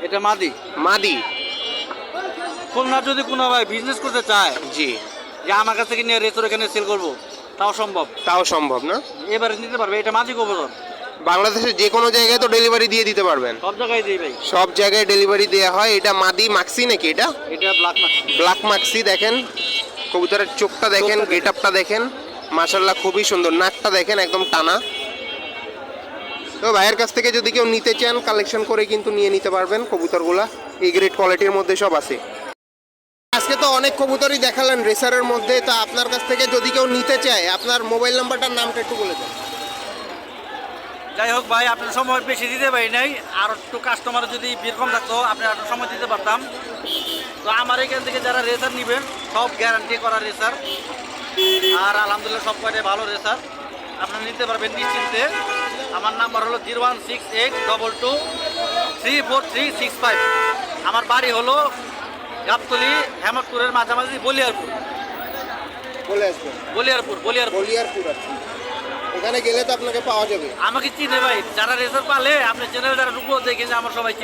এটা মাদি। মাদি। খুলনা যদি কোনো ভাই বিজনেস করতে চায় জি। যে আমার কাছ থেকে নিয়ে রেস্তোরাঁ এখানে সেল করবো, তাও সম্ভব। তাও সম্ভব না? এবারে নিতে পারবে, এটা মাদি কবুতর। বাংলাদেশের যে কোনো জায়গায় তো ডেলিভারি দিয়ে দিতে পারবেন? সব জায়গায় দিই ভাই। সব জায়গায় ডেলিভারি দেওয়া হয়। এটা মাদি মাক্সি নাকি? এটা এটা ব্ল্যাক মাক্সি। ব্ল্যাক মাক্সি। দেখেন কবুতরের চোখটা দেখেন, চোখটা গেট আপটা দেখেন, মাশাল্লাহ খুবই সুন্দর। নাকটা দেখেন একদম টানা। তো ভাইয়ের কাছ থেকে যদি কেউ নিতে চান কালেকশন করে কিন্তু নিয়ে নিতে পারবেন কবুতরগুলা। এই গ্রেড কোয়ালিটির মধ্যে সব আছে। আজকে তো অনেক কবুতরই দেখালেন রেসারের মধ্যে, তা আপনার কাছ থেকে যদি কেউ নিতে চায় আপনার মোবাইল নাম্বারটার নামটা একটু বলে দেন। যাই হোক ভাই, আপনার সময় বেশি দিতে পারি নাই, আর একটু কাস্টমার যদি ভিড় কম থাকতো আপনি আরো সময় দিতে পারতাম। তো আমার এখান থেকে যারা রেসার নেবেন সব গ্যারান্টি করা রেসার, আর আলহামদুলিল্লাহ সব কয়টাই ভালো রেসার, আপনারা নিতে পারবেন নিশ্চিন্তে। আমার নাম্বার হলো 01682234365। আমার বাড়ি হলো গাবতলী, হেমতপুরের মাঝামাঝি, বলিয়ারপুর। বলে আসবেন। বলিয়ারপুর। বলিয়ারপুর আছে। এখানে গেলে তো আপনাকে পাওয়া যাবে। আমাকে চিনে ভাই, যারা রেসার পালে আপনি চ্যানেল যারা রূপ দেখে যে আমার সবাই চিনে।